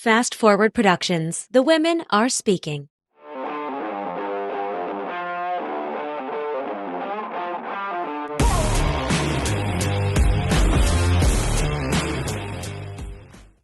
Fast Forward Productions. The women are speaking.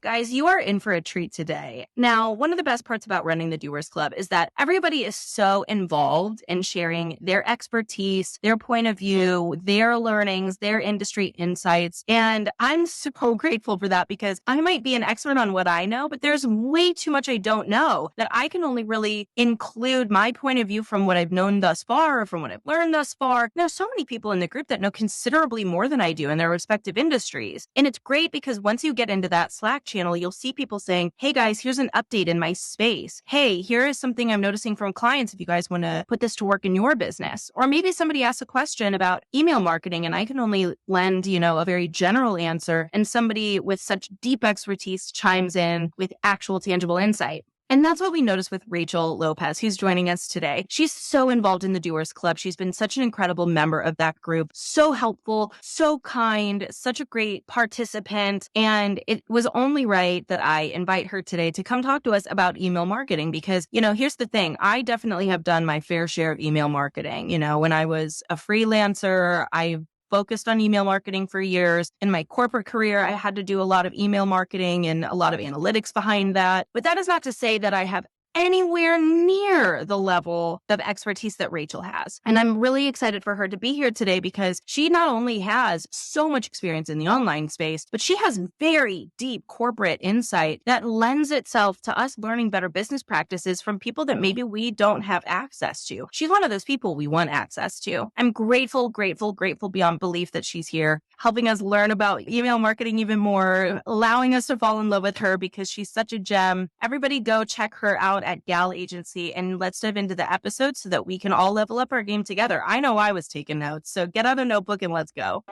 Guys, you are in for a treat today. Now, one of the best parts about running the Doers Club is that everybody is so involved in sharing their expertise, their point of view, their learnings, their industry insights. And I'm so grateful for that because I might be an expert on what I know, but there's way too much I don't know that I can only really include my point of view from what I've known thus far or from what I've learned thus far. There's so many people in the group that know considerably more than I do in their respective industries. And it's great because once you get into that Slack channel, you'll see people saying, hey guys, here's an update in my space. Hey, here is something I'm noticing from clients if you guys want to put this to work in your business. Or maybe somebody asks a question about email marketing and I can only lend, a very general answer, and somebody with such deep expertise chimes in with actual tangible insight. And that's what we noticed with Rachel Lopez, who's joining us today. She's so involved in the Doers Club. She's been such an incredible member of that group, so helpful, so kind, such a great participant. And it was only right that I invite her today to come talk to us about email marketing because, here's the thing. I definitely have done my fair share of email marketing. When I was a freelancer, I focused on email marketing for years. In my corporate career, I had to do a lot of email marketing and a lot of analytics behind that. But that is not to say that I have anywhere near the level of expertise that Rachel has. And I'm really excited for her to be here today because she not only has so much experience in the online space, but she has very deep corporate insight that lends itself to us learning better business practices from people that maybe we don't have access to. She's one of those people we want access to. I'm grateful beyond belief that she's here, helping us learn about email marketing even more, allowing us to fall in love with her because she's such a gem. Everybody go check her out at Gal Agency, and let's dive into the episode so that we can all level up our game together. I know I was taking notes, so get out a notebook and let's go.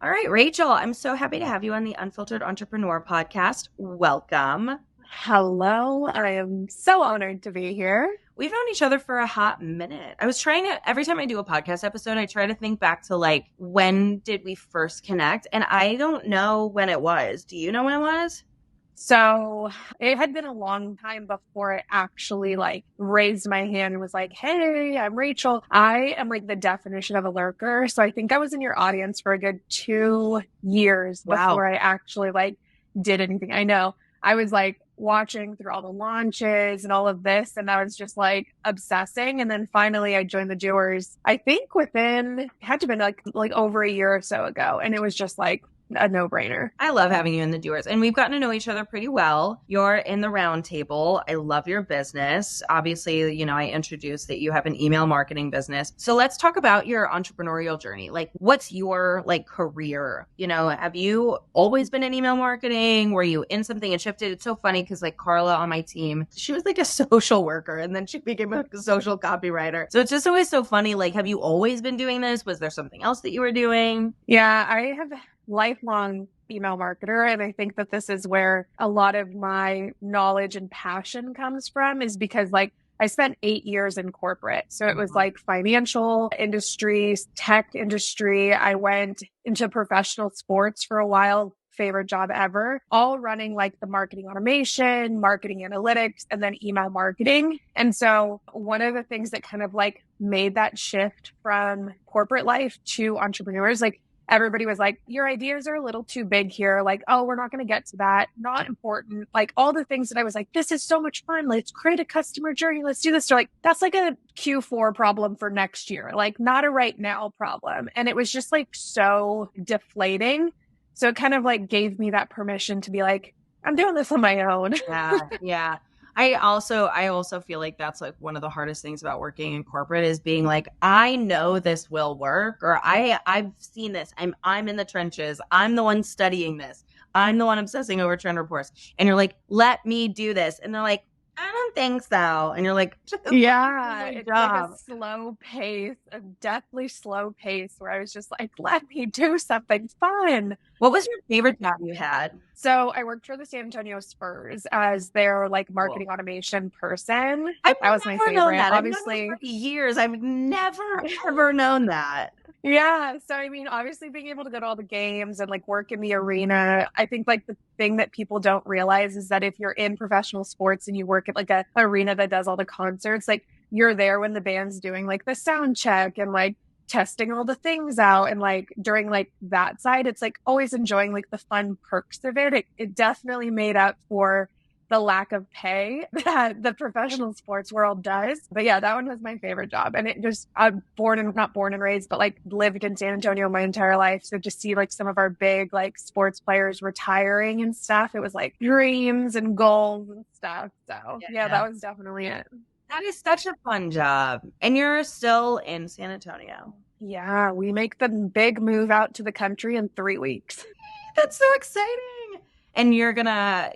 All right, Rachel, I'm so happy to have you on the Unfiltered Entrepreneur podcast. Welcome. Hello. I am so honored to be here. We've known each other for a hot minute. I was trying to, every time I do a podcast episode, I try to think back to when did we first connect? And I don't know when it was. Do you know when it was? So it had been a long time before I actually raised my hand and was like, hey, I'm Rachel. I am the definition of a lurker. So I think I was in your audience for a good 2 years before I actually did anything. I know. I was watching through all the launches and all of this. And I was just obsessing. And then finally I joined the Doers, I think it had to have been over a year or so ago. And it was just a no-brainer. I love having you in the Doers, and we've gotten to know each other pretty well. You're in the round table. I love your business. Obviously, I introduced that you have an email marketing business. So let's talk about your entrepreneurial journey. What's your career? Have you always been in email marketing? Were you in something and shifted? It's so funny because Carla on my team, she was a social worker and then she became a social copywriter. So it's just always so funny. Have you always been doing this? Was there something else that you were doing? Yeah, I have lifelong email marketer. And I think that this is where a lot of my knowledge and passion comes from, is because I spent 8 years in corporate. So it was financial industry, tech industry. I went into professional sports for a while. Favorite job ever, all running the marketing automation, marketing analytics, and then email marketing. And so one of the things that kind of made that shift from corporate life to entrepreneurs, everybody was your ideas are a little too big here. Oh, we're not going to get to that. Not important. All the things that I was this is so much fun. Let's create a customer journey. Let's do this. They're that's a Q4 problem for next year. Not a right now problem. And it was just so deflating. So it kind of gave me that permission to be I'm doing this on my own. Yeah. I also feel that's one of the hardest things about working in corporate is being I know this will work, or I've seen this. I'm in the trenches. I'm the one studying this. I'm the one obsessing over trend reports. And you're let me do this. And they're I don't think so. And you're yeah, it's a slow pace, a deathly slow pace where I was just let me do something fun. What was your favorite job you had? So I worked for the San Antonio Spurs as their marketing automation person. That was my favorite. Obviously, for years I've never ever known that. Yeah. So, I mean, obviously being able to go to all the games and like work in the arena, I think like the thing that people don't realize is that if you're in professional sports and you work at like a arena that does all the concerts, like you're there when the band's doing like the sound check and like testing all the things out. And like during like that side, it's like always enjoying like the fun perks of it. It definitely made up for the lack of pay that the professional sports world does. But yeah, that one was my favorite job. And it just, I'm not born and raised, but like lived in San Antonio my entire life. So to see like some of our big like sports players retiring and stuff, it was like dreams and goals and stuff. So yeah, that was definitely it. That is such a fun job. And you're still in San Antonio. Yeah, we make the big move out to the country in 3 weeks. That's so exciting. And you're gonna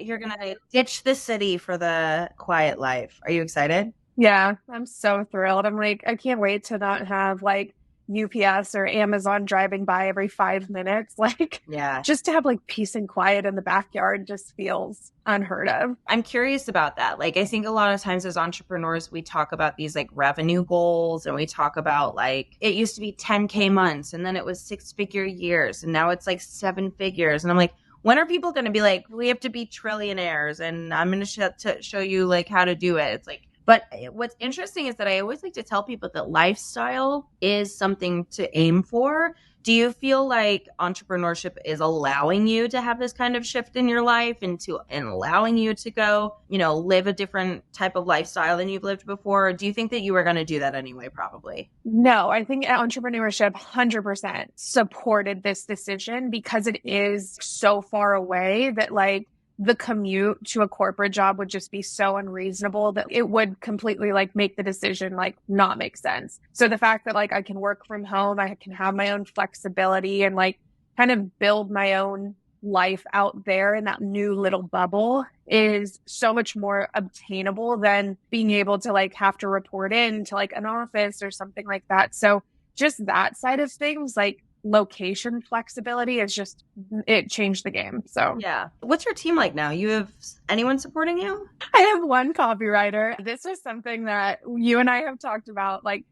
ditch the city for the quiet life. Are you excited? Yeah, I'm so thrilled. I'm like, I can't wait to not have like UPS or Amazon driving by every 5 minutes. Like, yeah, just to have like peace and quiet in the backyard just feels unheard of. I'm curious about that. Like, I think a lot of times as entrepreneurs, we talk about these like revenue goals and we talk about like, it used to be 10K months and then it was 6-figure years and now it's like 7 figures. And I'm like, when are people going to be like, we have to be trillionaires and I'm going to show you like how to do it? It's like, but what's interesting is that I always like to tell people that lifestyle is something to aim for. Do you feel like entrepreneurship is allowing you to have this kind of shift in your life and allowing you to go, live a different type of lifestyle than you've lived before? Or do you think that you were going to do that anyway? Probably. No, I think entrepreneurship 100% supported this decision because it is so far away that like the commute to a corporate job would just be so unreasonable that it would completely like make the decision like not make sense. So the fact that like I can work from home, I can have my own flexibility and like kind of build my own life out there in that new little bubble is so much more obtainable than being able to like have to report in to like an office or something like that. So just that side of things, like location flexibility it changed the game. So yeah. What's your team like now? You have anyone supporting you? I have one copywriter. This is something that you and I have talked about, like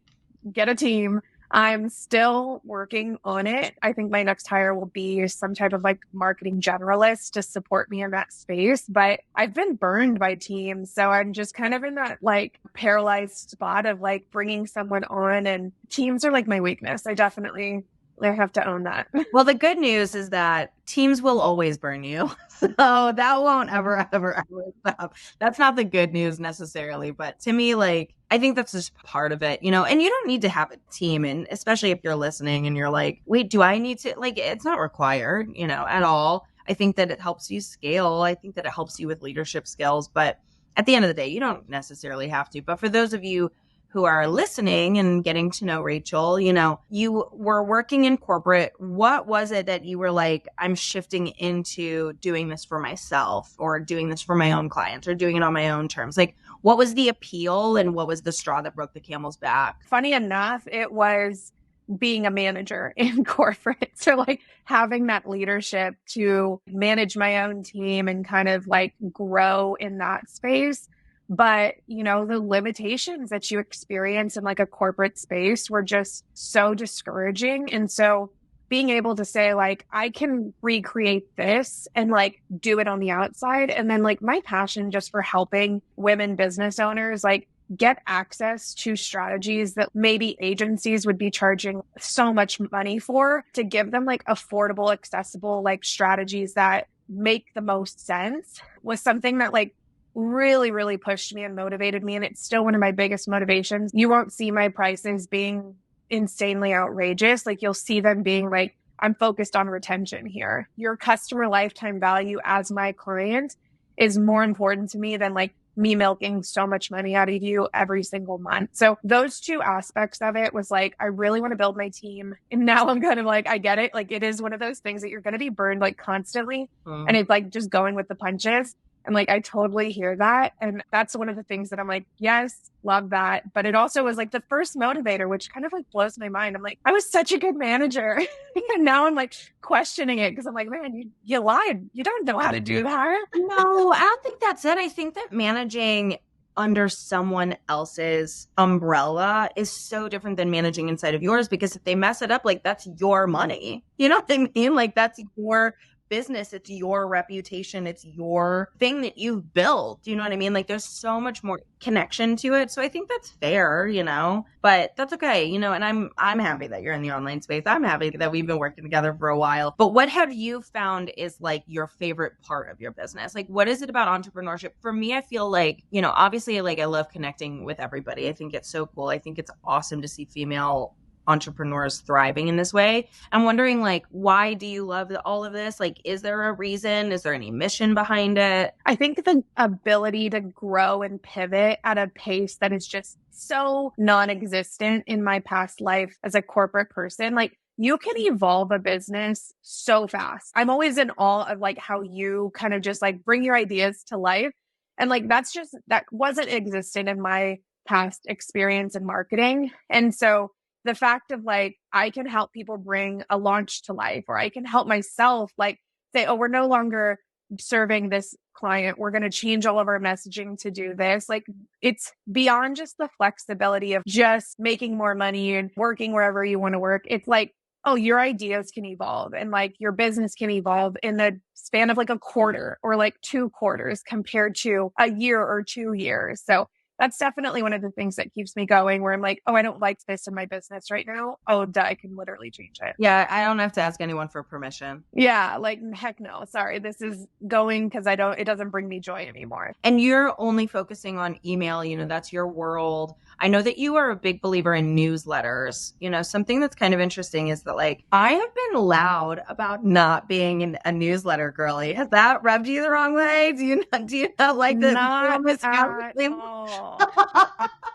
get a team. I'm still working on it. I think my next hire will be some type of like marketing generalist to support me in that space. But I've been burned by teams. So I'm just kind of in that like paralyzed spot of like bringing someone on, and teams are like my weakness. I have to own that. Well, the good news is that teams will always burn you. So that won't ever stop. That's not the good news necessarily. But to me, like, I think that's just part of it, and you don't need to have a team. And especially if you're listening and you're like, wait, do I need to? Like, it's not required, at all. I think that it helps you scale. I think that it helps you with leadership skills. But at the end of the day, you don't necessarily have to. But for those of you who are listening and getting to know Rachel, you were working in corporate. What was it that you were like, I'm shifting into doing this for myself or doing this for my own clients or doing it on my own terms? Like, what was the appeal and what was the straw that broke the camel's back? Funny enough, it was being a manager in corporate. So like having that leadership to manage my own team and kind of like grow in that space. But, the limitations that you experience in like a corporate space were just so discouraging. And so being able to say like, I can recreate this and like do it on the outside. And then like my passion just for helping women business owners, like get access to strategies that maybe agencies would be charging so much money for, to give them like affordable, accessible, like strategies that make the most sense, was something that like really, really pushed me and motivated me. And it's still one of my biggest motivations. You won't see my prices being insanely outrageous. Like you'll see them being like, I'm focused on retention here. Your customer lifetime value as my client is more important to me than like me milking so much money out of you every single month. So those two aspects of it was like, I really want to build my team. And now I'm kind of like, I get it. Like it is one of those things that you're going to be burned like constantly. And it's like just going with the punches. And like, I totally hear that. And that's one of the things that I'm like, yes, love that. But it also was like the first motivator, which kind of like blows my mind. I'm like, I was such a good manager. And now I'm like questioning it because I'm like, man, you lied. You don't know how to do that. No, I don't think that's it. I think that managing under someone else's umbrella is so different than managing inside of yours, because if they mess it up, like that's your money. You know what I mean? Like that's your business. It's your reputation. It's your thing that you've built. You know what I mean? Like there's so much more connection to it. So I think that's fair, but that's okay, and I'm happy that you're in the online space. I'm happy that we've been working together for a while. But what have you found is like your favorite part of your business? Like what is it about entrepreneurship? For me, I feel like, obviously like I love connecting with everybody. I think it's so cool. I think it's awesome to see female entrepreneurs thriving in this way. I'm wondering, like, why do you love all of this? Like, is there a reason? Is there any mission behind it? I think the ability to grow and pivot at a pace that is just so non-existent in my past life as a corporate person, like you can evolve a business so fast. I'm always in awe of like how you kind of just like bring your ideas to life. And like, that wasn't existent in my past experience in marketing. And so the fact of like, I can help people bring a launch to life, or I can help myself like say, oh, we're no longer serving this client. We're going to change all of our messaging to do this. Like it's beyond just the flexibility of just making more money and working wherever you want to work. It's like, oh, your ideas can evolve and like your business can evolve in the span of like a quarter or like 2 quarters compared to a year or 2 years. So that's definitely one of the things that keeps me going, where I'm like, oh, I don't like this in my business right now. Oh, duh, I can literally change it. Yeah, I don't have to ask anyone for permission. Yeah, like heck no. Sorry, this is going because it doesn't bring me joy anymore. And you're only focusing on email, that's your world. I know that you are a big believer in newsletters. Something that's kind of interesting is that like I have been loud about not being a newsletter girly. Has that rubbed you the wrong way? Do you not like the Not at all.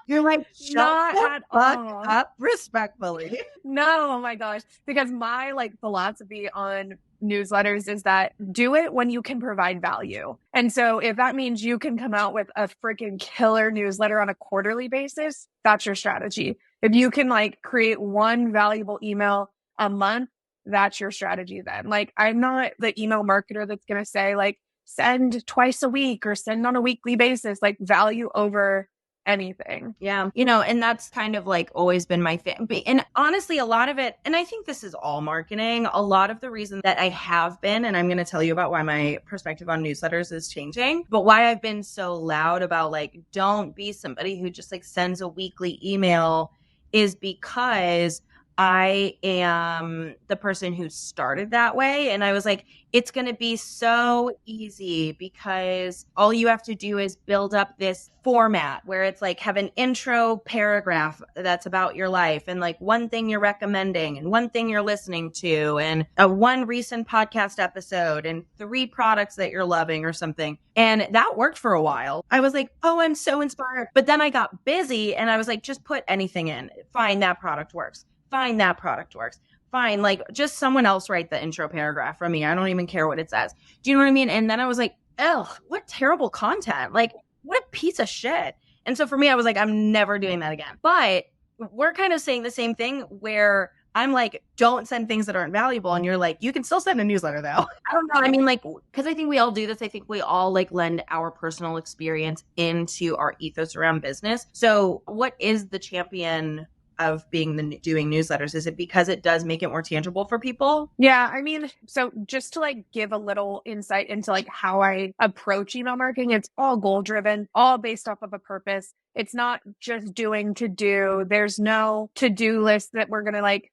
You're like, not at all. Up respectfully. No, oh my gosh. Because my like philosophy on newsletters is that do it when you can provide value. And so if that means you can come out with a freaking killer newsletter on a quarterly basis, that's your strategy. If you can like create one valuable email a month, that's your strategy then. Like I'm not the email marketer that's going to say like send twice a week or send on a weekly basis, like value over anything. Yeah. And that's kind of like always been my thing. And honestly, a lot of it, and I think this is all marketing, a lot of the reason that I have been, and I'm going to tell you about why my perspective on newsletters is changing, but why I've been so loud about like, don't be somebody who just like sends a weekly email is because I am the person who started that way. And I was like, it's going to be so easy because all you have to do is build up this format where it's like have an intro paragraph that's about your life and like one thing you're recommending and one thing you're listening to and one recent podcast episode and 3 products that you're loving or something. And that worked for a while. I was like, oh, I'm so inspired. But then I got busy and I was like, just put anything in. Fine, that product works. Fine, that product works. Fine, like just someone else write the intro paragraph for me. I don't even care what it says. Do you know what I mean? And then I was like, ugh, what terrible content. Like, what a piece of shit. And so for me, I was like, I'm never doing that again. But we're kind of saying the same thing where I'm like, don't send things that aren't valuable. And you're like, you can still send a newsletter though. I don't know. I mean, like, because I think we all do this. I think we all like lend our personal experience into our ethos around business. So what is the champion of doing newsletters? Is it because it does make it more tangible for people? Yeah. I mean, so just to like give a little insight into like how I approach email marketing, it's all goal driven, all based off of a purpose. It's not just doing to do. There's no to-do list that we're going to like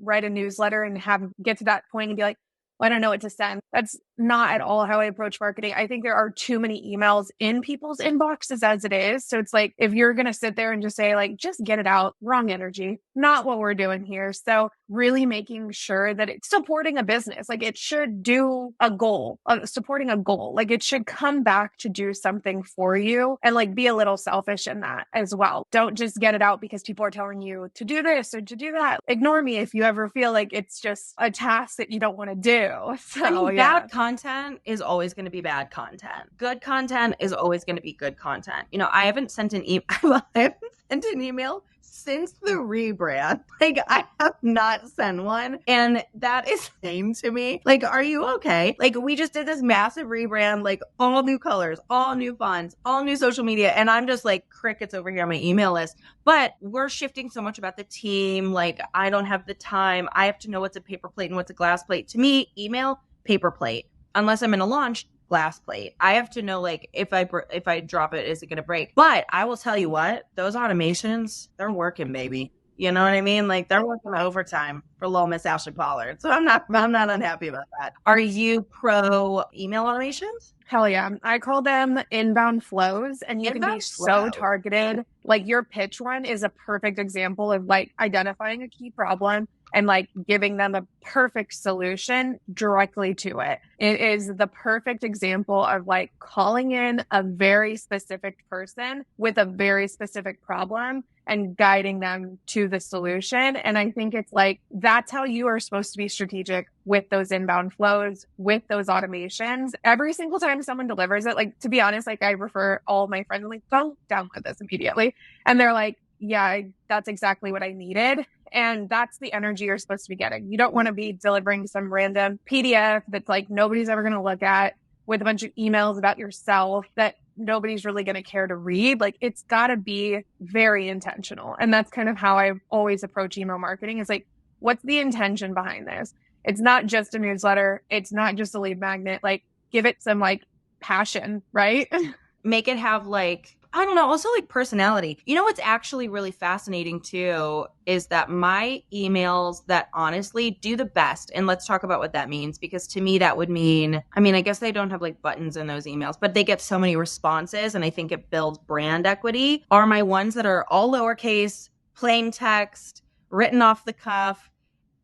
write a newsletter and get to that point and be like, well, I don't know what to send. That's not at all how I approach marketing. I think there are too many emails in people's inboxes as it is. So it's like, if you're going to sit there and just say like, just get it out, wrong energy, not what we're doing here. So really making sure that it's supporting a business. Like it should do a goal, supporting a goal. Like it should come back to do something for you and like be a little selfish in that as well. Don't just get it out because people are telling you to do this or to do that. Ignore me if you ever feel like it's just a task that you don't want to do. So I mean, bad content is always going to be bad content. Good content is always going to be good content. I haven't sent an email since the rebrand, like I have not sent one. And that is insane to me. Like, are you okay? Like, we just did this massive rebrand, like all new colors, all new fonts, all new social media. And I'm just like crickets over here on my email list. But we're shifting so much about the team. Like, I don't have the time. I have to know what's a paper plate and what's a glass plate. To me, email, paper plate. Unless I'm in a launch, glass plate. I have to know, like, if I drop it, is it going to break? But I will tell you what, those automations, they're working, baby. You know what I mean? Like, they're working overtime for little Miss Ashley Pollard. So I'm not unhappy about that. Are you pro email automations? Hell yeah. I call them inbound flows, and you can be so targeted. Like, your pitch one is a perfect example of like identifying a key problem and like giving them a perfect solution directly to it. It is the perfect example of like calling in a very specific person with a very specific problem and guiding them to the solution. And I think it's like, that's how you are supposed to be strategic with those inbound flows, with those automations. Every single time someone delivers it, like, to be honest, like I refer all of my friends, I'm like, go download this immediately. And they're like, yeah, that's exactly what I needed. And that's the energy you're supposed to be getting. You don't want to be delivering some random PDF that's like nobody's ever going to look at with a bunch of emails about yourself that nobody's really going to care to read. Like, it's got to be very intentional. And that's kind of how I always approach email marketing. It's like, what's the intention behind this? It's not just a newsletter. It's not just a lead magnet. Like, give it some like passion, right? Make it have like, I don't know, also like personality. You know what's actually really fascinating too is that my emails that honestly do the best, and let's talk about what that means, because to me that would mean, I mean, I guess they don't have like buttons in those emails, but they get so many responses and I think it builds brand equity, are my ones that are all lowercase, plain text, written off the cuff,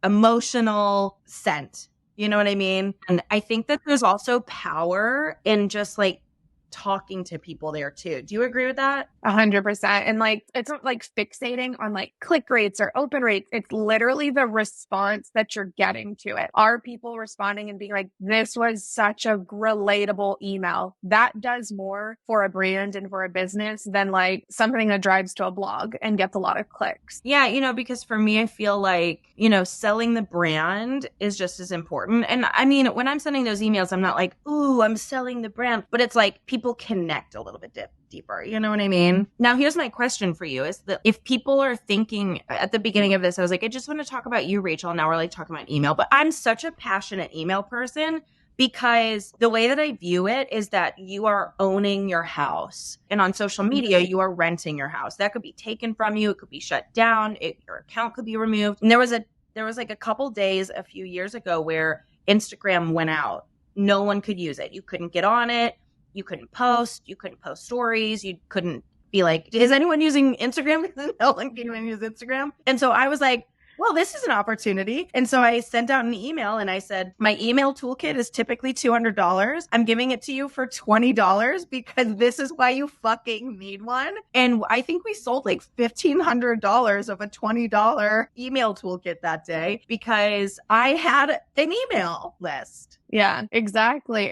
emotional, sent. You know what I mean? And I think that there's also power in just like talking to people there too. Do you agree with that? 100%. And like, it's not like fixating on like click rates or open rates. It's literally the response that you're getting to it. Are people responding and being like, this was such a relatable email? That does more for a brand and for a business than like something that drives to a blog and gets a lot of clicks. Yeah, you know, because for me, I feel like, you know, selling the brand is just as important. And I mean, when I'm sending those emails, I'm not like, ooh, I'm selling the brand, but it's like people connect a little bit deeper. You know what I mean? Now, here's my question for you is that if people are thinking at the beginning of this, I was like, I just want to talk about you, Rachel. Now we're like talking about email, but I'm such a passionate email person because the way that I view it is that you are owning your house, and on social media, you are renting your house. That could be taken from you. It could be shut down. Your account could be removed. And there was like a couple days a few years ago where Instagram went out. No one could use it. You couldn't get on it. You couldn't post stories. You couldn't be like, is anyone using Instagram? Because no one can even use Instagram. And so I was like, well, this is an opportunity. And so I sent out an email and I said, my email toolkit is typically $200. I'm giving it to you for $20 because this is why you fucking need one. And I think we sold like $1,500 of a $20 email toolkit that day because I had an email list. Yeah, exactly.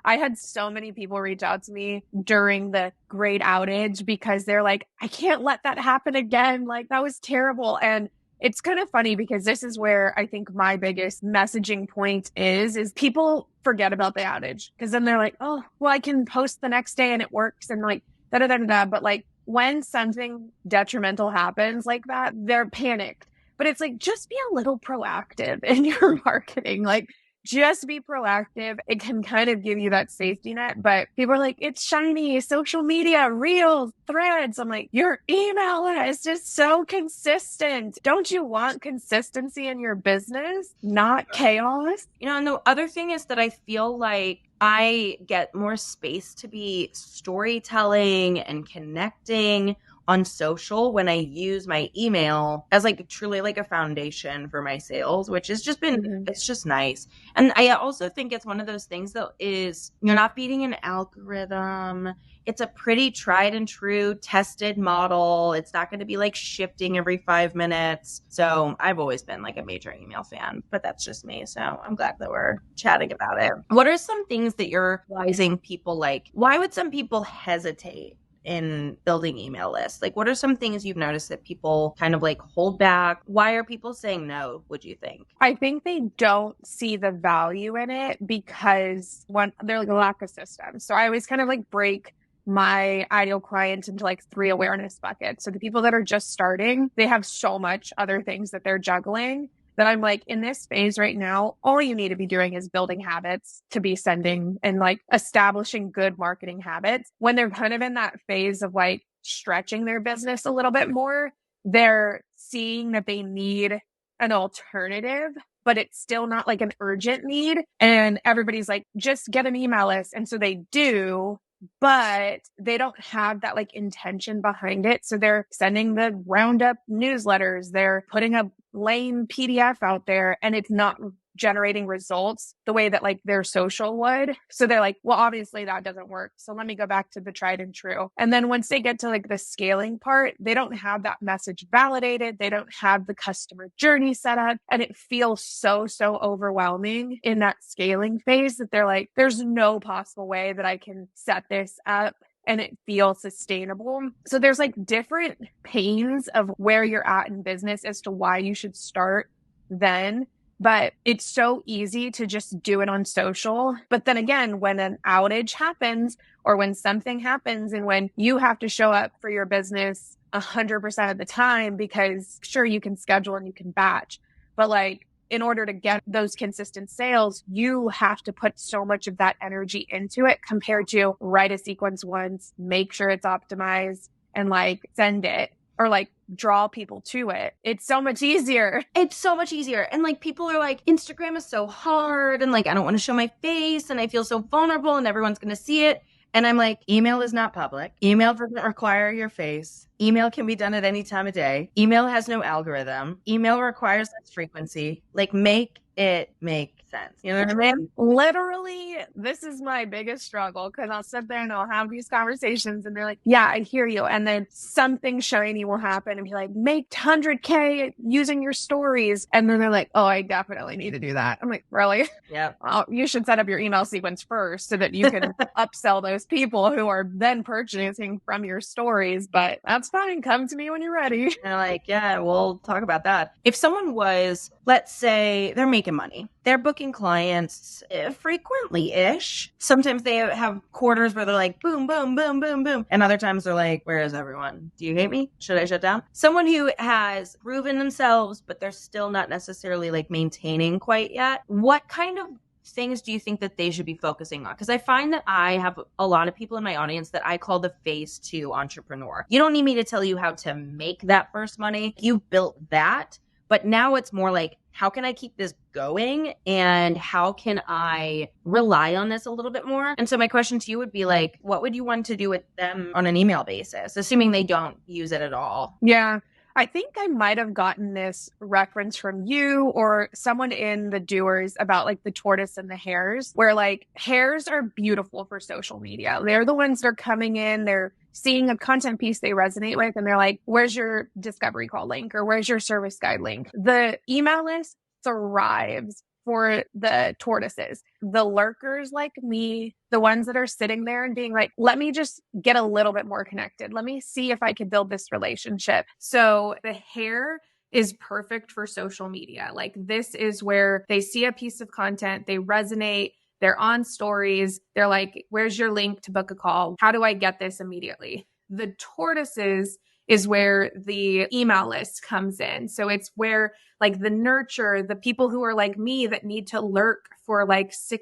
I had so many people reach out to me during the great outage because they're like, I can't let that happen again. Like, that was terrible. And it's kind of funny because this is where I think my biggest messaging point is people forget about the outage because then they're like, oh, well, I can post the next day and it works and like da-da-da-da-da. But like when something detrimental happens like that, they're panicked. But it's like, just be a little proactive in your marketing. Like, just be proactive. It can kind of give you that safety net, but people are like, it's shiny, social media, reels, threads. I'm like, your email list is so consistent. Don't you want consistency in your business, not chaos? You know, and the other thing is that I feel like I get more space to be storytelling and connecting on social when I use my email as like truly like a foundation for my sales, which has just been, it's just nice. And I also think it's one of those things that is, you're not beating an algorithm. It's a pretty tried and true tested model. It's not going to be like shifting every 5 minutes. So I've always been like a major email fan, but that's just me. So I'm glad that we're chatting about it. What are some things that you're advising people like? Why would some people hesitate in building email lists? Like, what are some things you've noticed that people kind of like hold back? Why are people saying no, would you think? I think they don't see the value in it because they're like a lack of systems. So I always kind of like break my ideal client into like 3 awareness buckets. So the people that are just starting, they have so much other things that they're juggling that I'm like, in this phase right now, all you need to be doing is building habits to be sending and like establishing good marketing habits. When they're kind of in that phase of like stretching their business a little bit more, they're seeing that they need an alternative, but it's still not like an urgent need. And everybody's like, just get an email list. And so they do, but they don't have that like intention behind it. So they're sending the roundup newsletters, they're putting a lame PDF out there, and it's not generating results the way that like their social would. So they're like, well, obviously that doesn't work. So let me go back to the tried and true. And then once they get to like the scaling part, they don't have that message validated. They don't have the customer journey set up. And it feels so overwhelming in that scaling phase that they're like, there's no possible way that I can set this up and it feels sustainable. So there's like different pains of where you're at in business as to why you should start then. But it's so easy to just do it on social. But then again, when an outage happens or when something happens and when you have to show up for your business 100% of the time, because sure, you can schedule and you can batch, but like in order to get those consistent sales, you have to put so much of that energy into it compared to write a sequence once, make sure it's optimized, and like send it or like draw people to it. It's so much easier. It's so much easier. And like people are like, Instagram is so hard and like I don't want to show my face and I feel so vulnerable and everyone's going to see it. And I'm like, email is not public. Email doesn't require your face. Email can be done at any time of day. Email has no algorithm. Email requires less frequency. Like, make it make sense. You know what I mean? Literally, this is my biggest struggle because I'll sit there and I'll have these conversations and they're like, yeah, I hear you. And then something shiny will happen and be like, make 100K using your stories. And then they're like, oh, I definitely need to do that. I'm like, really? Yeah. Well, you should set up your email sequence first so that you can upsell those people who are then purchasing from your stories. But that's fine. Come to me when you're ready. And they're like, yeah, we'll talk about that. If someone was, let's say they're making money, they're booking clients frequently-ish. Sometimes they have quarters where they're like, boom, boom, boom, boom, boom. And other times they're like, where is everyone? Do you hate me? Should I shut down? Someone who has proven themselves, but they're still not necessarily like maintaining quite yet. What kind of things do you think that they should be focusing on? Because I find that I have a lot of people in my audience that I call the phase 2 entrepreneur. You don't need me to tell you how to make that first money. You built that. But now it's more like, how can I keep this going? And how can I rely on this a little bit more? And so my question to you would be like, what would you want to do with them on an email basis, assuming they don't use it at all? Yeah. I think I might have gotten this reference from you or someone in the Doers about like the tortoise and the hares, where like hares are beautiful for social media. They're the ones that are coming in, they're seeing a content piece they resonate with, and they're like, where's your discovery call link? Or where's your service guide link? The email list thrives for the tortoises, the lurkers like me, the ones that are sitting there and being like, let me just get a little bit more connected. Let me see if I can build this relationship. So the hare is perfect for social media. Like, this is where they see a piece of content, they resonate, they're on stories. They're like, where's your link to book a call? How do I get this immediately? The tortoises is where the email list comes in. So it's where like the nurture, the people who are like me that need to lurk for like 6+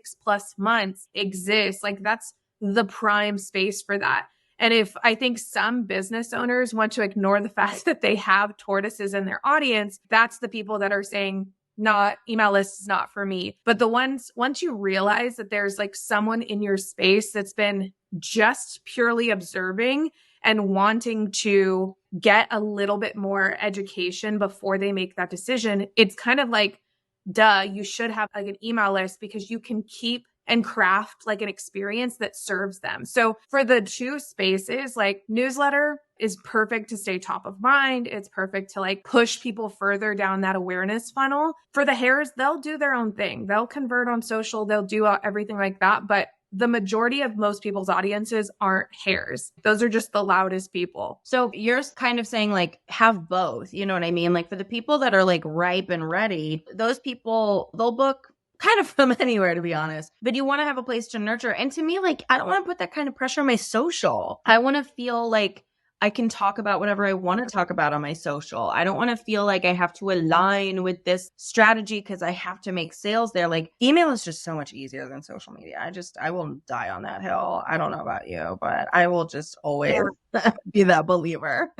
months exist. Like, that's the prime space for that. And if I think some business owners want to ignore the fact that they have tortoises in their audience, that's the people that are saying, not email list is not for me. But the ones, once you realize that there's like someone in your space that's been just purely observing and wanting to get a little bit more education before they make that decision, it's kind of like, duh, you should have like an email list because you can keep and craft like an experience that serves them. So for the 2 spaces, like newsletter is perfect to stay top of mind. It's perfect to like push people further down that awareness funnel. For the hares, they'll do their own thing. They'll convert on social. They'll do everything like that. But the majority of most people's audiences aren't hairs. Those are just the loudest people. So you're kind of saying like have both, you know what I mean? Like for the people that are like ripe and ready, those people, they'll book kind of from anywhere, to be honest, but you want to have a place to nurture. And to me, like, I don't want to put that kind of pressure on my social. I want to feel like I can talk about whatever I want to talk about on my social. I don't want to feel like I have to align with this strategy because I have to make sales there. Like email is just so much easier than social media. I will die on that hill. I don't know about you, but I will just always be that believer.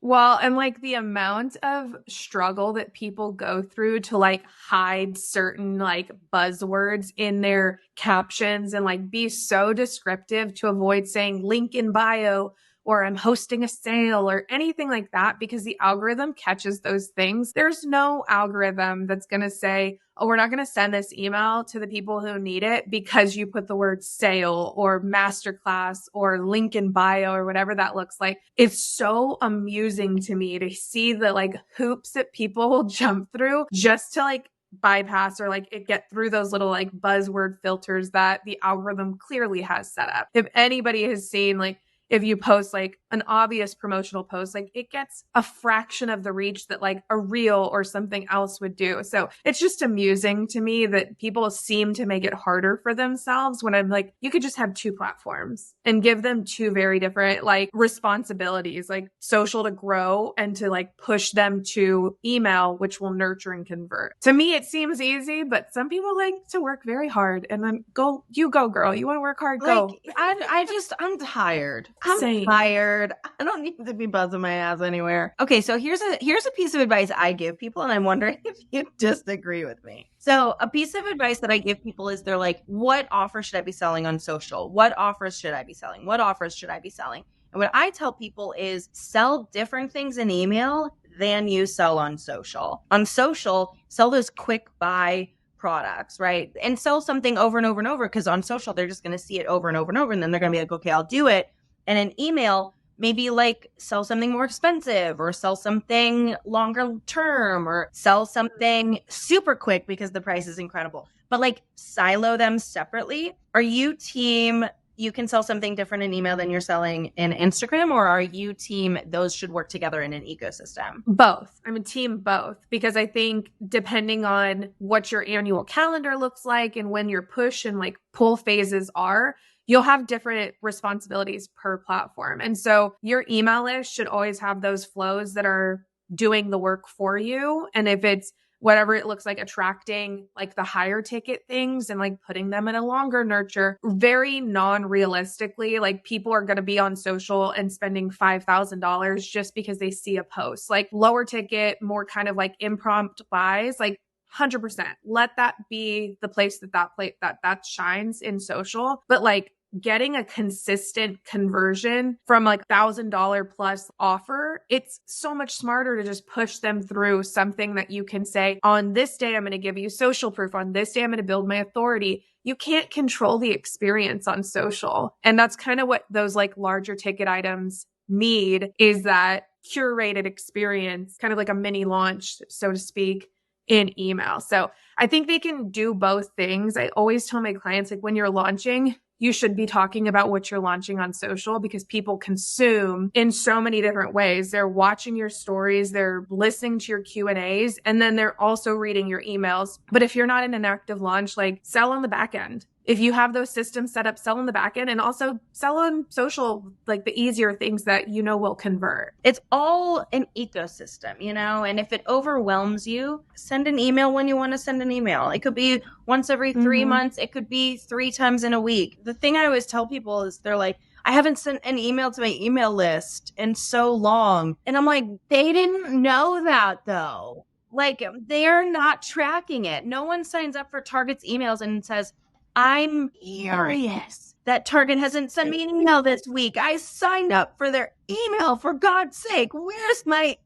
Well, and like the amount of struggle that people go through to like hide certain like buzzwords in their captions and like be so descriptive to avoid saying link in bio or I'm hosting a sale or anything like that, because the algorithm catches those things. There's no algorithm that's going to say, oh, we're not going to send this email to the people who need it because you put the word sale or masterclass or link in bio or whatever that looks like. It's so amusing to me to see the like hoops that people will jump through just to like bypass or like it get through those little like buzzword filters that the algorithm clearly has set up. If anybody has seen like, if you post like an obvious promotional post, like it gets a fraction of the reach that like a reel or something else would do. So it's just amusing to me that people seem to make it harder for themselves when I'm like, you could just have two platforms and give them two very different like responsibilities, like social to grow and to like push them to email, which will nurture and convert. To me, it seems easy, but some people like to work very hard and then go girl. You want to work hard? Go. Like, I'm tired. I'm Same. tired. I don't need to be buzzing my ass anywhere. Okay, so here's a piece of advice I give people, and I'm wondering if you disagree with me. So a piece of advice that I give people is they're like, what offer should I be selling on social? What offers should I be selling? What offers should I be selling? And what I tell people is sell different things in email than you sell on social. On social, sell those quick buy products, right? And sell something over and over and over, because on social, they're just going to see it over and over and over. And then they're going to be like, okay, I'll do it. And in email, maybe like sell something more expensive or sell something longer term or sell something super quick because the price is incredible. But like silo them separately. Are you team, you can sell something different in email than you're selling in Instagram, or are you team, those should work together in an ecosystem? Both. I'm a team both, because I think depending on what your annual calendar looks like and when your push and like pull phases are, you'll have different responsibilities per platform. And so your email list should always have those flows that are doing the work for you. And if it's whatever it looks like, attracting like the higher ticket things and like putting them in a longer nurture, very non-realistically, like people are going to be on social and spending $5,000 just because they see a post. Like lower ticket, more kind of like impromptu buys, like 100%. Let that be the place that shines in social. But like getting a consistent conversion from like $1,000 plus offer, it's so much smarter to just push them through something that you can say, on this day, I'm going to give you social proof. On this day, I'm going to build my authority. You can't control the experience on social. And that's kind of what those like larger ticket items need, is that curated experience, kind of like a mini launch, so to speak, in email. So I think they can do both things. I always tell my clients, like when you're launching, you should be talking about what you're launching on social, because people consume in so many different ways. They're watching your stories, they're listening to your Q&As, and then they're also reading your emails. But if you're not in an active launch, like sell on the back end. If you have those systems set up, sell on the back end, and also sell on social, like the easier things that you know will convert. It's all an ecosystem, you know, and if it overwhelms you, send an email when you want to send an email. It could be once every 3 months. It could be 3 times in a week. The thing I always tell people is they're like, I haven't sent an email to my email list in so long. And I'm like, they didn't know that though. Like they're not tracking it. No one signs up for Target's emails and says, I'm furious that Target hasn't sent me an email this week. I signed up for their email, for God's sake. Where's my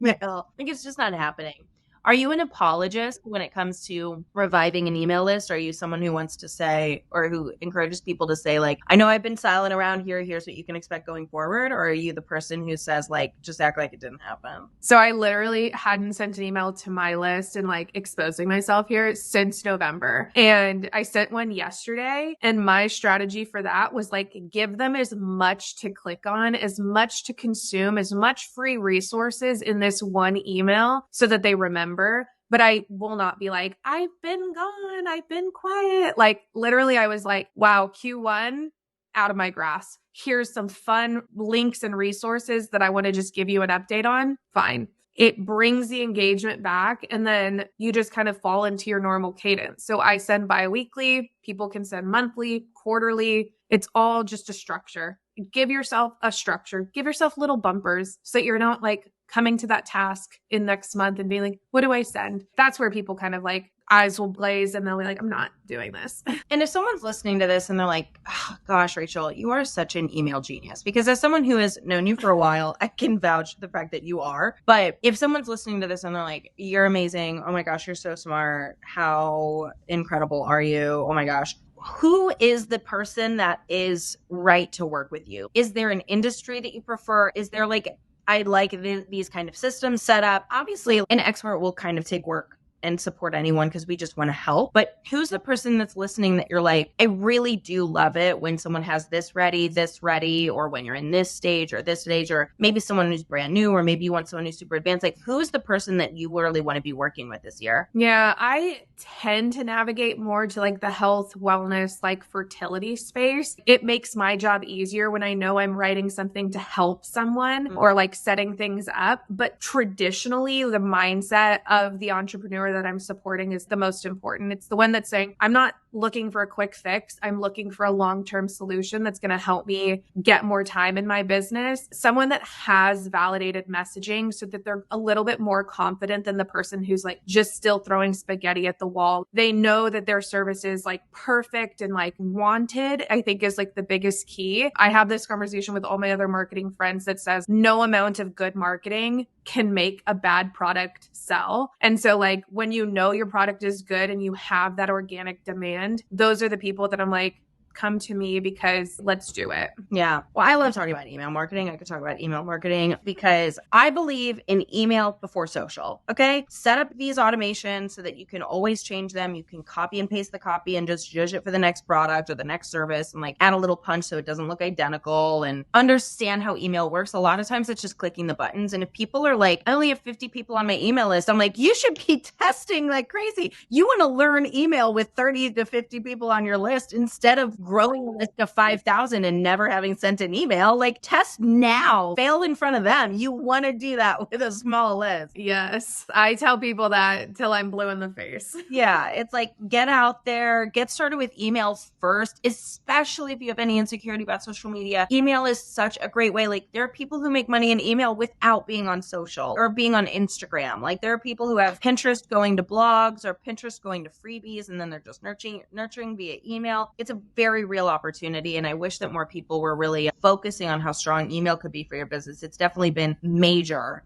email? Like, it's just not happening. Are you an apologist when it comes to reviving an email list? Are you someone who wants to say, or who encourages people to say like, I know I've been silent around here, here's what you can expect going forward? Or are you the person who says like, just act like it didn't happen? So I literally hadn't sent an email to my list and like exposing myself here since November. And I sent one yesterday. And my strategy for that was like, give them as much to click on, as much to consume, as much free resources in this one email so that they remember. But I will not be like, I've been gone, I've been quiet. Like literally I was like, wow, Q1 out of my grasp. Here's some fun links and resources that I want to just give you an update on. Fine. It brings the engagement back and then you just kind of fall into your normal cadence. So I send bi-weekly, people can send monthly, quarterly. It's all just a structure. Give yourself a structure, give yourself little bumpers so that you're not like coming to that task in next month and being like, what do I send? That's where people kind of like eyes will blaze and they'll be like, I'm not doing this. And if someone's listening to this and they're like, oh, gosh, Rachel, you are such an email genius. Because as someone who has known you for a while, I can vouch for the fact that you are. But if someone's listening to this and they're like, you're amazing. Oh my gosh, you're so smart. How incredible are you? Oh my gosh. Who is the person that is right to work with you? Is there an industry that you prefer? Is there like, I like these kind of systems set up? Obviously, an expert will kind of take work and support anyone because we just want to help. But who's the person that's listening that you're like, I really do love it when someone has this ready, or when you're in this stage, or maybe someone who's brand new, or maybe you want someone who's super advanced. Like, who's the person that you really want to be working with this year? Yeah, I tend to navigate more to like the health, wellness, like fertility space. It makes my job easier when I know I'm writing something to help someone or like setting things up. But traditionally, the mindset of the entrepreneur that I'm supporting is the most important. It's the one that's saying, I'm not looking for a quick fix. I'm looking for a long-term solution that's going to help me get more time in my business. Someone that has validated messaging so that they're a little bit more confident than the person who's like just still throwing spaghetti at the wall. They know that their service is like perfect and like wanted, I think is like the biggest key. I have this conversation with all my other marketing friends that says no amount of good marketing can make a bad product sell. And so like when you know your product is good and you have that organic demand, those are the people that I'm like, come to me because let's do it. Yeah. Well, I love talking about email marketing. I could talk about email marketing because I believe in email before social. Okay. Set up these automations so that you can always change them. You can copy and paste the copy and just judge it for the next product or the next service and like add a little punch so it doesn't look identical and understand how email works. A lot of times it's just clicking the buttons. And if people are like, I only have 50 people on my email list, I'm like, you should be testing like crazy. You want to learn email with 30 to 50 people on your list instead of growing a list of 5,000 and never having sent an email. Like, test now, fail in front of them. You want to do that with a small list. Yes. I tell people that till I'm blue in the face. Yeah. It's like, get out there, get started with emails first, especially if you have any insecurity about social media. Email is such a great way. Like, there are people who make money in email without being on social or being on Instagram. Like, there are people who have Pinterest going to blogs or Pinterest going to freebies, and then they're just nurturing via email. It's a very real opportunity. And I wish that more people were really focusing on how strong email could be for your business. It's definitely been major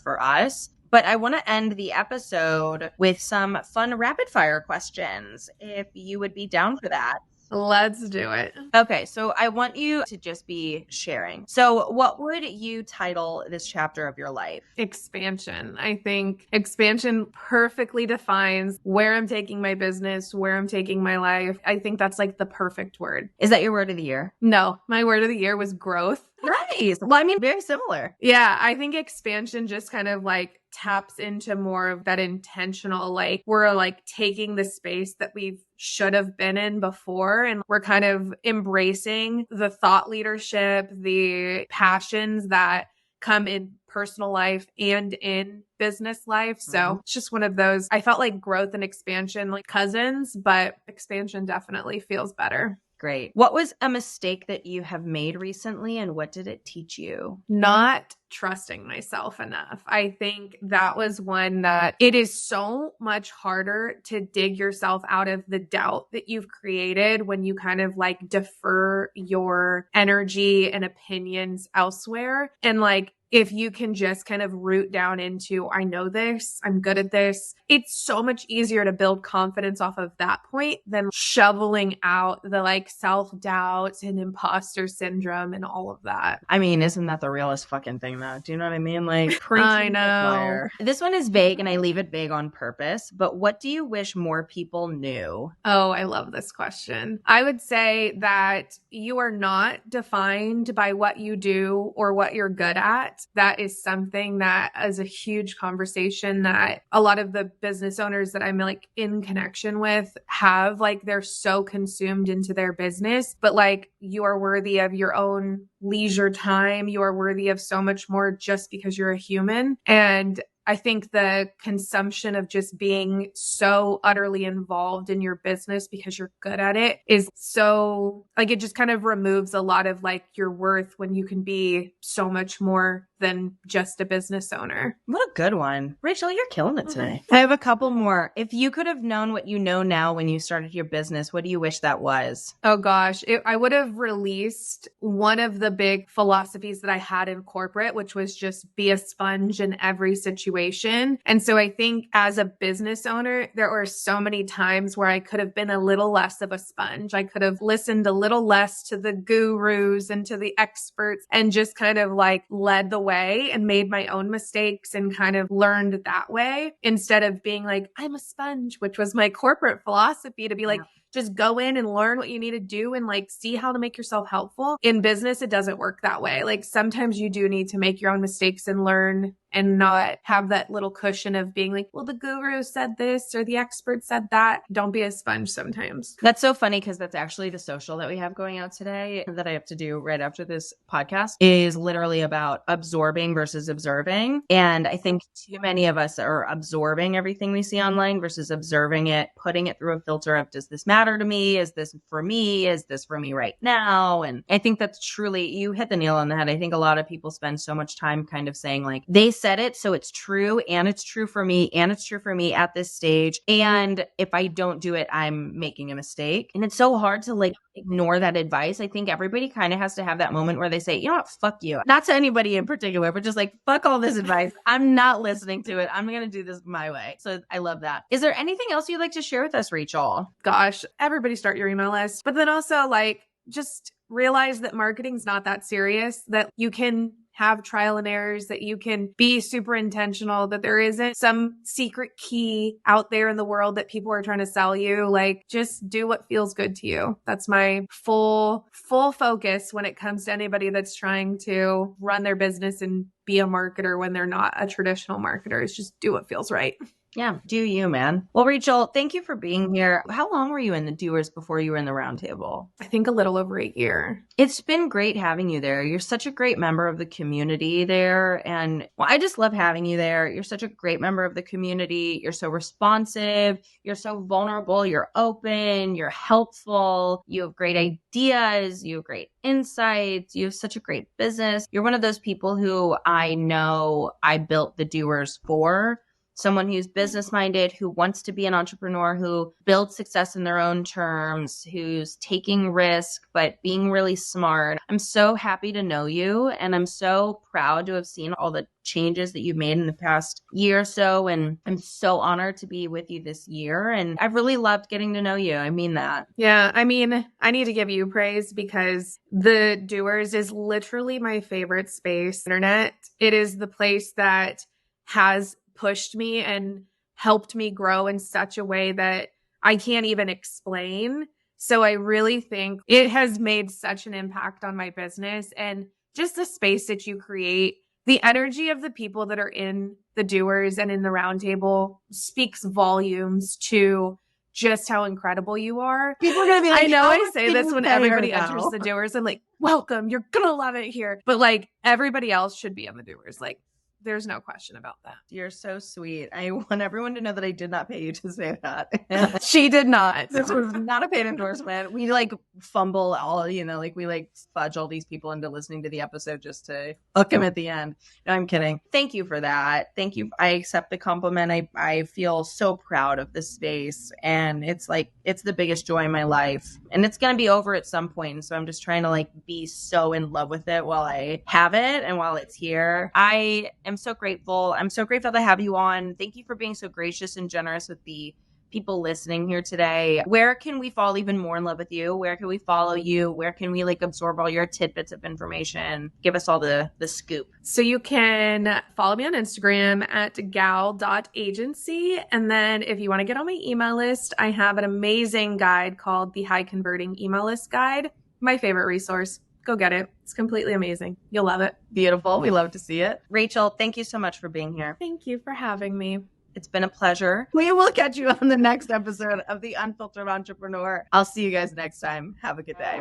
for us. But I want to end the episode with some fun rapid fire questions, if you would be down for that. Let's do it. Okay, so I want you to just be sharing. So what would you title this chapter of your life? Expansion. I think expansion perfectly defines where I'm taking my business, where I'm taking my life. I think that's like the perfect word. Is that your word of the year? No, my word of the year was growth. Nice. Well, I mean, very similar. Yeah, I think expansion just kind of like taps into more of that intentional, like we're like taking the space that we should have been in before. And we're kind of embracing the thought leadership, the passions that come in personal life and in business life. So it's just one of those, I felt like growth and expansion like cousins, but expansion definitely feels better. Great. What was a mistake that you have made recently and what did it teach you? Not trusting myself enough. I think that was one that it is so much harder to dig yourself out of the doubt that you've created when you kind of like defer your energy and opinions elsewhere. And like, if you can just kind of root down into, I know this, I'm good at this, it's so much easier to build confidence off of that point than shoveling out the like self-doubt and imposter syndrome and all of that. I mean, isn't that the realest fucking thing though? Do you know what I mean? Like, I know. This one is vague and I leave it vague on purpose, but what do you wish more people knew? Oh, I love this question. I would say that you are not defined by what you do or what you're good at. That is something that is a huge conversation that a lot of the business owners that I'm like in connection with have. Like, they're so consumed into their business, but like, you are worthy of your own leisure time. You are worthy of so much more just because you're a human. And I think the consumption of just being so utterly involved in your business because you're good at it is so, like, it just kind of removes a lot of like your worth when you can be so much more than just a business owner. What a good one. Rachel, you're killing it today. I have a couple more. If you could have known what you know now when you started your business, what do you wish that was? Oh gosh, I would have released one of the big philosophies that I had in corporate, which was just be a sponge in every situation. And so I think as a business owner, there were so many times where I could have been a little less of a sponge. I could have listened a little less to the gurus and to the experts and just kind of like led the way and made my own mistakes and kind of learned that way instead of being like, I'm a sponge, which was my corporate philosophy, to be like, just go in and learn what you need to do and like see how to make yourself helpful. In business, it doesn't work that way. Like, sometimes you do need to make your own mistakes and learn and not have that little cushion of being like, well, the guru said this or the expert said that. Don't be a sponge sometimes. That's so funny because that's actually the social that we have going out today that I have to do right after this podcast is literally about absorbing versus observing. And I think too many of us are absorbing everything we see online versus observing it, putting it through a filter of, does this matter to me? Is this for me? Is this for me right now? And I think that's truly, you hit the nail on the head. I think a lot of people spend so much time kind of saying like, they said it, so it's true, and it's true for me, and it's true for me at this stage. And if I don't do it, I'm making a mistake. And it's so hard to like ignore that advice. I think everybody kind of has to have that moment where they say, you know what, fuck you. Not to anybody in particular, but just like, fuck all this advice. I'm not listening to it. I'm going to do this my way. So I love that. Is there anything else you'd like to share with us, Rachel? Gosh, everybody start your email list. But then also like, just realize that marketing's not that serious, that you can have trial and errors, that you can be super intentional, that there isn't some secret key out there in the world that people are trying to sell you. Like, just do what feels good to you. That's my full focus when it comes to anybody that's trying to run their business and be a marketer when they're not a traditional marketer. Is just do what feels right. Yeah, do you, man. Well, Rachel, thank you for being here. How long were you in the Doers before you were in the Roundtable? I think a little over a year. It's been great having you there. You're such a great member of the community there. And well, I just love having you there. You're such a great member of the community. You're so responsive. You're so vulnerable. You're open. You're helpful. You have great ideas. You have great insights. You have such a great business. You're one of those people who I know I built the Doers for. Someone who's business-minded, who wants to be an entrepreneur, who builds success in their own terms, who's taking risk, but being really smart. I'm so happy to know you, and I'm so proud to have seen all the changes that you've made in the past year or so, and I'm so honored to be with you this year, and I've really loved getting to know you. I mean that. Yeah, I mean, I need to give you praise because the Doers is literally my favorite space. Internet. It is the place that has pushed me and helped me grow in such a way that I can't even explain. So I really think it has made such an impact on my business, and just the space that you create, the energy of the people that are in the Doers and in the Roundtable speaks volumes to just how incredible you are. People are going to be like, I know I say this when everybody enters the Doers. I'm like, welcome, you're going to love it here. But like, everybody else should be on the Doers. Like, There's no question about that. You're so sweet. I want everyone to know that I did not pay you to say that. She did not. This was not a paid endorsement. We like fumble all, like we like fudge all these people into listening to the episode just to hook them at the end. No, I'm kidding. Thank you for that. Thank you. I accept the compliment. I feel so proud of this space, and it's the biggest joy in my life, and it's going to be over at some point. So I'm just trying to like be so in love with it while I have it and while it's here. I am so grateful. I'm so grateful to have you on. Thank you for being so gracious and generous with the people listening here today. Where can we fall even more in love with you? Where can we follow you? Where can we like absorb all your tidbits of information? Give us all the scoop. So you can follow me on Instagram at gal.agency. And then if you want to get on my email list, I have an amazing guide called the High Converting Email List Guide. My favorite resource. Go get it. It's completely amazing. You'll love it. Beautiful. We love to see it. Rachel, thank you so much for being here. Thank you for having me. It's been a pleasure. We will catch you on the next episode of The Unfiltered Entrepreneur. I'll see you guys next time. Have a good day.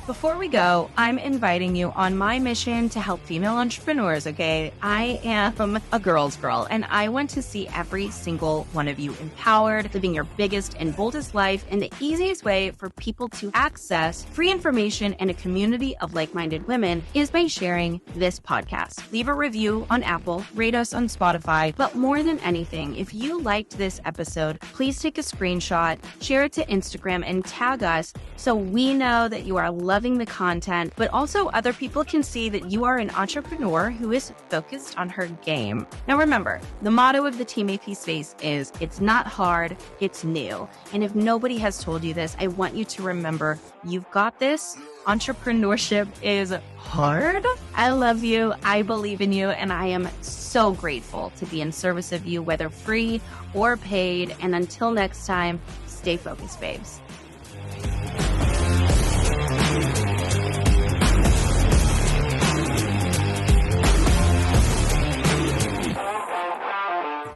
Before we go, I'm inviting you on my mission to help female entrepreneurs, okay? I am a girl's girl, and I want to see every single one of you empowered, living your biggest and boldest life. And the easiest way for people to access free information and a community of like-minded women is by sharing this podcast. Leave a review on Apple, rate us on Spotify, but more than anything, if you liked this episode, please take a screenshot, share it to Instagram, and tag us so we know that you are loving the content, but also other people can see that you are an entrepreneur who is focused on her game. Now remember, the motto of the Team AP space is, it's not hard, it's new. And if nobody has told you this, I want you to remember, you've got this. Entrepreneurship is hard. I love you. I believe in you. And I am so grateful to be in service of you, whether free or paid. And until next time, stay focused, babes.